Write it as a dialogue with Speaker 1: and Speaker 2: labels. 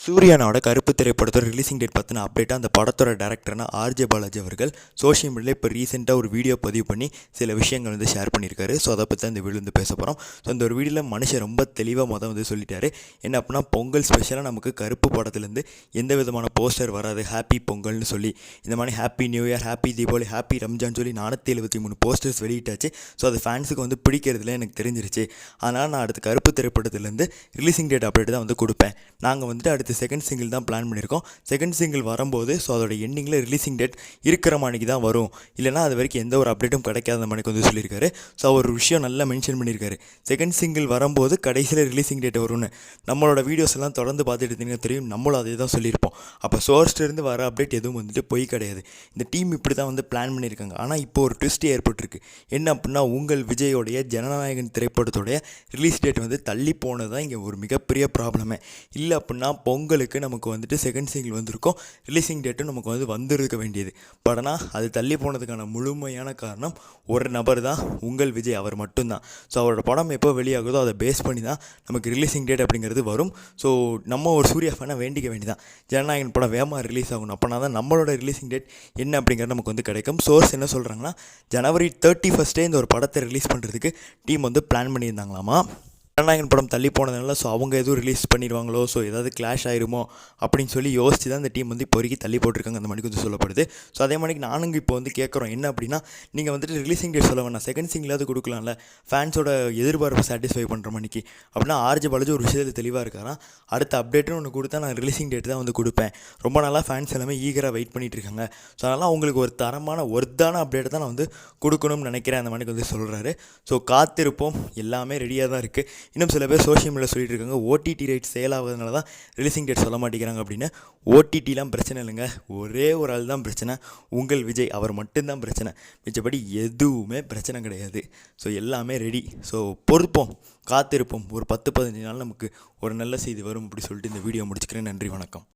Speaker 1: சூர்யானோட கருப்பு திரைப்படத்தோட releasing date பற்றின அப்டேட்டாக அந்த படத்தோட டேரக்டரான ஆர்ஜே பாலாஜி அவர்கள் சோஷியல் மீடியாவில் இப்போ ரீசெண்டாக ஒரு வீடியோ பதிவு பண்ணி சில விஷயங்கள் வந்து ஷேர் பண்ணியிருக்காரு. ஸோ அதை பற்றி தான் இந்த வீடியோ வந்து பேச போகிறோம். ஸோ இந்த ஒரு வீடியோவில் மனுஷன் ரொம்ப தெளிவாக வந்து சொல்லிட்டாரு. என்ன அப்படின்னா, பொங்கல் ஸ்பெஷலாக நமக்கு கருப்பு படத்துலேருந்து எந்த விதமான போஸ்டர் வராது, ஹாப்பி பொங்கல்னு சொல்லி இந்த மாதிரி happy new year, happy Deepavali, happy Ramzan சொல்லி 473 போஸ்டர்ஸ் வெளியிட்டாச்சு. ஸோ அது ஃபேன்ஸுக்கு வந்து பிடிக்கிறதுல எனக்கு தெரிஞ்சிருச்சு. அதனால் நான் அடுத்த கருப்பு திரைப்படத்துலேருந்து ரிலீசிங் டேட் அப்டேட் தான் வந்து கொடுப்பேன். நாங்கள் வந்துட்டு அடுத்து செகண்ட் சிங்கிள் தான் பிளான் பண்ணியிருக்கோம். செகண்ட் சிங்கிள் வரும்போது ஸோ அதோட எண்டிங்கில் ரிலீசிங் டேட் இருக்கிற மணிக்கு தான் வரும், இல்லைனா அது வரைக்கும் எந்த ஒரு அப்டேட்டும் கிடைக்காத மணிக்கு வந்து சொல்லியிருக்காரு. ஸோ ஒரு விஷயம் நல்லா மென்ஷன் பண்ணியிருக்காரு. செகண்ட் சிங்கிள் வரும்போது கடைசியில் ரிலீசிங் டேட் வரும்னு. நம்மளோட வீடியோஸ் எல்லாம் தொடர்ந்து பார்த்துட்டு இருந்தீங்கன்னா தெரியும், நம்மளும் அதே தான் சொல்லியிருப்போம். அப்போ சோர்ஸ்லேருந்து வர அப்டேட் எதுவும் வந்துட்டு பொய் கிடையாது. இந்த டீம் இப்படி தான் வந்து பிளான் பண்ணியிருக்காங்க. ஆனால் இப்போ ஒரு ட்விஸ்ட் ஏற்பட்டிருக்கு. என்ன அப்படின்னா, உங்கள் விஜயோடைய ஜனநாயகன் திரைப்படத்தோடைய ரிலீஸ் டேட் வந்து தள்ளி போனது தான் இங்கே ஒரு மிகப்பெரிய ப்ராப்ளமே. இல்லை அப்படின்னா பொங்கலுக்கு நமக்கு வந்துட்டு செகண்ட் சிங்கிள் வந்திருக்கும், ரிலீசிங் டேட்டும் நமக்கு வந்து வந்திருக்க வேண்டியது. பட் ஆனால் அது தள்ளி போனதுக்கான முழுமையான காரணம் ஒரு நபர் தான், உங்கள் விஜய் அவர் மட்டும்தான். ஸோ அவரோட படம் எப்போ வெளியாகுதோ அதை பேஸ் பண்ணி தான் நமக்கு ரிலீசிங் டேட் அப்படிங்கிறது வரும். ஸோ நம்ம ஒரு சூர்யா ஃபேனை வேண்டிக்க வேண்டியதான், ஜனநாயகன் படம் வேகமாக ரிலீஸ் ஆகணும். அப்படின்னா தான் நம்மளோட ரிலீசிங் டேட் என்ன அப்படிங்கிறது நமக்கு வந்து கிடைக்கும். சோர்ஸ் என்ன சொல்கிறாங்கன்னா, ஜனவரி 31 இந்த ஒரு படத்தை ரிலீஸ் பண்ணுறதுக்கு டீம் வந்து பிளான் பண்ணியிருந்தாங்களாமா. ஜனநாயகன் படம் தள்ளி போனதுனால ஸோ அவங்க எதுவும் ரிலீஸ் பண்ணிடுவாங்களோ, ஸோ ஏதாவது கிளாஷ் ஆயிருமோ அப்படின்னு சொல்லி யோசிச்சு தான் இந்த டீம் வந்து இப்போ வரைக்கும் தள்ளி போட்டிருக்காங்க, அந்த மணிக்கு வந்து சொல்லப்படுது. ஸோ அதே மாதிரி நானுங்க இப்போ வந்து கேட்குறோம், என்ன அப்படின்னா, நீங்கள் வந்துட்டு ரிலீசிங் டேட் சொல்ல வேணாம், செகண்ட் சிங்கிளாவது கொடுக்கலாம்ல, ஃபேன்ஸோட எதிர்பார்ப்பு சாட்டிஸ்ஃபை பண்ணுற மணிக்கு அப்படின்னா. ஆர்ஜே பாலாஜி ஒரு விஷயத்தில் தெளிவாக இருக்காரா, அடுத்த அப்டேட்டுன்னு ஒன்று கொடுத்தா நான் ரிலீசிங் டேட் தான் வந்து கொடுப்பேன். ரொம்ப நாளாக ஃபேன்ஸ் எல்லாமே ஈகராக வெயிட் பண்ணிகிட்டு இருக்காங்க. ஸோ அதனால் அவங்களுக்கு ஒரு தரமான ஒர்த்தான அப்டேட் தான் நான் வந்து கொடுக்கணும்னு நினைக்கிறேன், அந்த மணிக்கு வந்து சொல்கிறாரு. ஸோ காத்திருப்போம், எல்லாமே ரெடியாக தான் இருக்குது. இன்னும் சில பேர் சோஷியல் மீடியாவில் சொல்லிட்டு இருக்காங்க, ஓடிடி ரைட் சேல் ஆகுதுனால தான் ரிலீசிங் டேட் சொல்ல மாட்டேங்கிறாங்க அப்படின்னு. ஓடிடிலாம் பிரச்சனை இல்லைங்க, ஒரே ஒரு ஆள் தான் பிரச்சனை, உங்கள் விஜய் அவர் மட்டும்தான் பிரச்சனை. மிச்சப்படி எதுவுமே பிரச்சனை கிடையாது. ஸோ எல்லாமே ரெடி. ஸோ பொறுப்போம், காத்திருப்போம். ஒரு 10-15 நாள் நமக்கு ஒரு நல்ல செய்தி வரும் அப்படி சொல்லிட்டு இந்த வீடியோ முடிச்சுக்கிறேன். நன்றி, வணக்கம்.